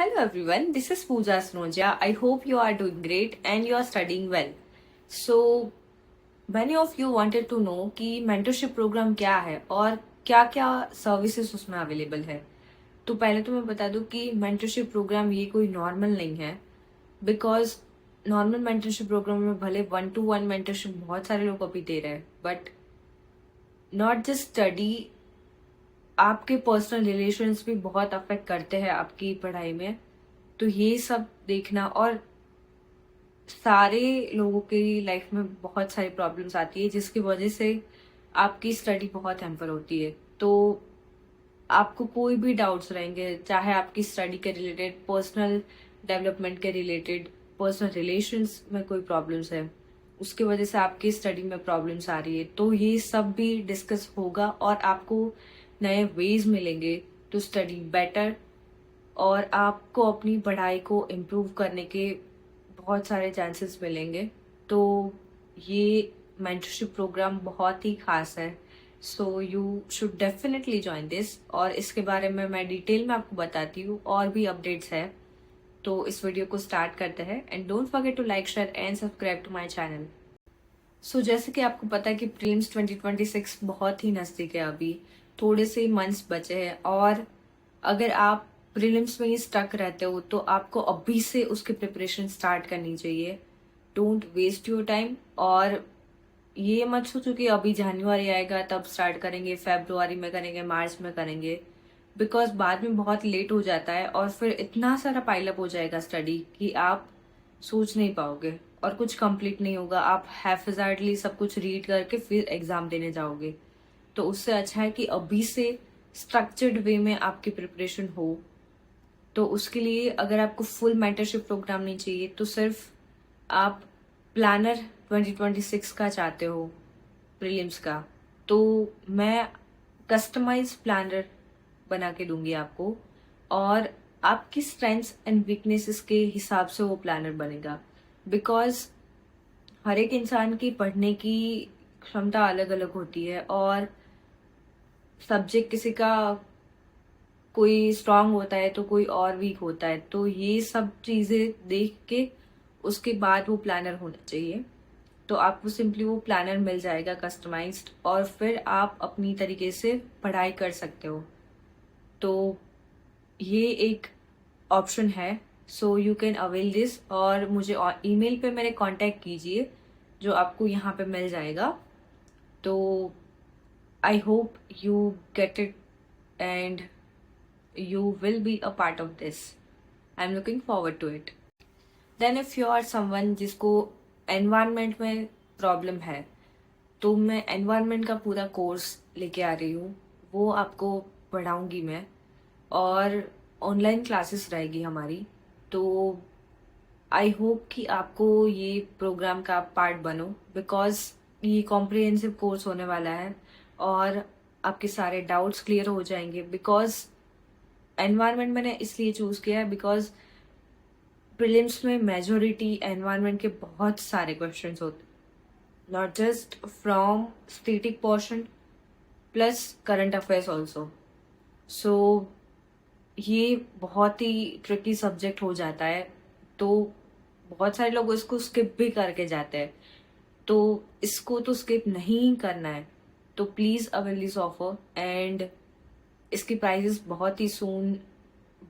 Hello everyone, this is Pooja Snoja. I hope you are doing great and you are studying well. So, many of you wanted to know कि mentorship program क्या है और क्या क्या services उसमें available है. तो पहले तो मैं बता दूं कि mentorship program ये कोई नॉर्मल नहीं है, बिकॉज नॉर्मल मेंटरशिप प्रोग्राम में भले 1-to-1 मेंटरशिप बहुत सारे लोग अभी दे रहे हैं, बट नॉट जस्ट स्टडी, आपके पर्सनल रिलेशंस भी बहुत अफेक्ट करते हैं आपकी पढ़ाई में. तो ये सब देखना, और सारे लोगों की लाइफ में बहुत सारी प्रॉब्लम्स आती है जिसकी वजह से आपकी स्टडी बहुत हैम्पर होती है. तो आपको कोई भी डाउट्स रहेंगे, चाहे आपकी स्टडी के रिलेटेड, पर्सनल डेवलपमेंट के रिलेटेड, पर्सनल रिलेशंस में कोई प्रॉब्लम्स है, उसकी वजह से आपकी स्टडी में प्रॉब्लम्स आ रही है, तो ये सब भी डिस्कस होगा और आपको नए वेज मिलेंगे टू स्टडी बेटर, और आपको अपनी पढ़ाई को इम्प्रूव करने के बहुत सारे चांसेस मिलेंगे. तो ये मेंटरशिप प्रोग्राम बहुत ही खास है. So you should definitely join this, और इसके बारे में मैं डिटेल में आपको बताती हूँ, और भी अपडेट्स है. तो इस वीडियो को स्टार्ट करते हैं, and don't forget to like, share and subscribe to my channel. So जैसे कि आपको पता है कि प्रीलिम्स 2026 बहुत ही नज़दीक है. अभी थोड़े से मंथ्स बचे हैं, और अगर आप प्रीलिम्स में ही स्टक रहते हो तो आपको अभी से उसकी प्रिपरेशन स्टार्ट करनी चाहिए. डोंट वेस्ट योर टाइम, और ये मत सोचो कि अभी जनवरी आएगा तब स्टार्ट करेंगे, फेब्रुआरी में करेंगे, मार्च में करेंगे, बिकॉज बाद में बहुत लेट हो जाता है और फिर इतना सारा पाइलअप हो जाएगा स्टडी कि आप सोच नहीं पाओगे और कुछ कंप्लीट नहीं होगा. आप हैफजार्डली सब कुछ रीड करके फिर एग्जाम देने जाओगे. तो उससे अच्छा है कि अभी से स्ट्रक्चर्ड वे में आपकी प्रिपरेशन हो. तो उसके लिए अगर आपको फुल मेंटरशिप प्रोग्राम नहीं चाहिए, तो सिर्फ आप प्लानर 2026 का चाहते हो, प्रीलिम्स का, तो मैं कस्टमाइज प्लानर बना के दूंगी आपको, और आपकी स्ट्रेंथ्स एंड वीकनेसेस के हिसाब से वो प्लानर बनेगा. बिकॉज हर एक इंसान की पढ़ने की क्षमता अलग अलग होती है, और सब्जेक्ट किसी का कोई स्ट्रांग होता है तो कोई और वीक होता है. तो ये सब चीज़ें देख के उसके बाद वो प्लानर होना चाहिए. तो आपको सिंपली वो प्लानर मिल जाएगा कस्टमाइज्ड, और फिर आप अपनी तरीके से पढ़ाई कर सकते हो. तो ये एक ऑप्शन है. So you can avail this, और मुझे ईमेल पे मेरे कांटेक्ट कीजिए जो आपको यहाँ पे मिल जाएगा. तो I hope you get it and you will be a part of this. I'm looking forward to it. Then if you are someone जिसको environment में प्रॉब्लम है, तो मैं environment का पूरा कोर्स लेके आ रही हूँ. वो आपको पढ़ाऊँगी मैं, और ऑनलाइन क्लासेस रहेगी हमारी. तो आई होप कि आपको ये प्रोग्राम का पार्ट बनो, बिकॉज ये कॉम्प्रिहेंसिव कोर्स होने वाला है और आपके सारे डाउट्स क्लियर हो जाएंगे. बिकॉज एनवायरनमेंट मैंने इसलिए चूज किया है बिकॉज प्रीलिम्स में मेजोरिटी एनवायरनमेंट के बहुत सारे क्वेश्चंस होते, not just from static portion plus current affairs also. So ये बहुत ही ट्रिकी सब्जेक्ट हो जाता है. तो बहुत सारे लोग इसको स्किप भी करके जाते हैं. तो इसको तो स्किप नहीं करना है. तो please avail this offer, and इसकी प्राइजेस बहुत ही सून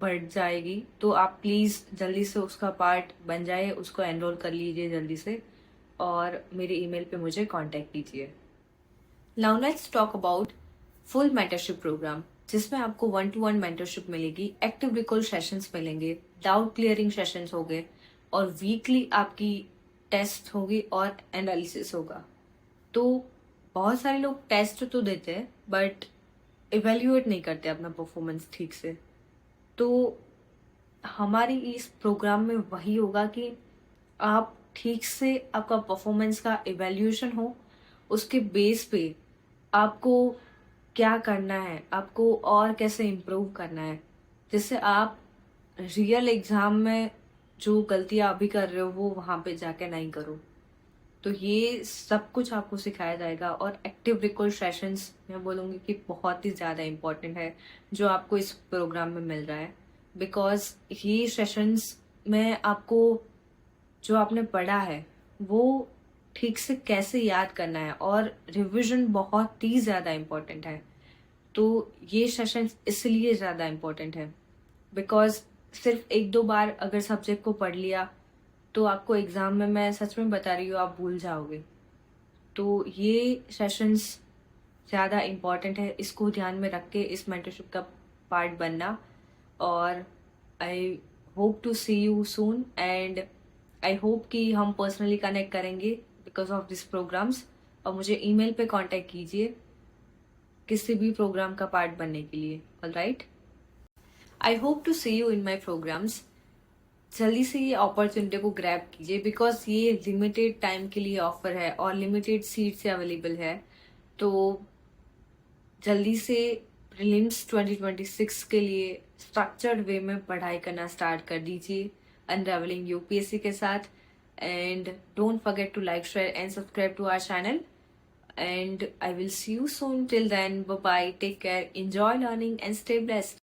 बढ़ जाएगी. तो आप प्लीज़ जल्दी से उसका पार्ट बन जाए, उसको एनरोल कर लीजिए जल्दी से, और मेरे ईमेल पे मुझे कांटेक्ट कीजिए. Now let's talk about full mentorship program, जिसमें आपको 1-to-1 मेंटरशिप मिलेगी, एक्टिव रिकॉल सेशंस मिलेंगे, डाउट क्लियरिंग सेशंस होंगे, और वीकली आपकी टेस्ट होगी और एनालिसिस होगा. तो बहुत सारे लोग टेस्ट तो देते हैं बट इवेल्युएट नहीं करते अपना परफॉर्मेंस ठीक से. तो हमारी इस प्रोग्राम में वही होगा कि आप ठीक से आपका परफॉर्मेंस का इवेल्युएशन हो, उसके बेस पे आपको क्या करना है, आपको और कैसे इम्प्रूव करना है, जिससे आप रियल एग्जाम में जो गलतियां अभी कर रहे हो वो वहाँ पे जाके नहीं करो. तो ये सब कुछ आपको सिखाया जाएगा, और एक्टिव रिकॉल सेशंस मैं बोलूँगी कि बहुत ही ज़्यादा इम्पोर्टेंट है जो आपको इस प्रोग्राम में मिल रहा है. बिकॉज ये सेशंस में आपको जो आपने पढ़ा है वो ठीक से कैसे याद करना है, और रिविजन बहुत ही ज़्यादा इम्पोर्टेंट है। तो ये सेशन इसलिए ज़्यादा इम्पोर्टेंट है बिकॉज सिर्फ एक दो बार अगर सब्जेक्ट को पढ़ लिया तो आपको एग्ज़ाम में, मैं सच में बता रही हूँ, आप भूल जाओगे। तो ये सेशंस ज़्यादा इम्पॉर्टेंट है, इसको ध्यान में रख के इस मेंटरशिप का पार्ट बनना। और I hope to see you soon, and I hope कि हम पर्सनली कनेक्ट करेंगे बिकॉज ऑफ दिस प्रोग्राम्स। और मुझे ईमेल पे कांटेक्ट कीजिए किसी भी प्रोग्राम का पार्ट बनने के लिए। Alright, I hope to see you in my programs. जल्दी से ये अपॉर्चुनिटी को ग्रैब कीजिए बिकॉज ये लिमिटेड टाइम के लिए ऑफर है और लिमिटेड सीट्स अवेलेबल है। तो जल्दी से प्रीलिम्स 2026 के लिए स्ट्रक्चर्ड वे में पढ़ाई करना स्टार्ट कर दीजिए अनरेवलिंग यूपीएससी के साथ। And don't forget to like, share and subscribe to our channel, and I will see you soon. Till then, bye bye, take care, enjoy learning and stay blessed.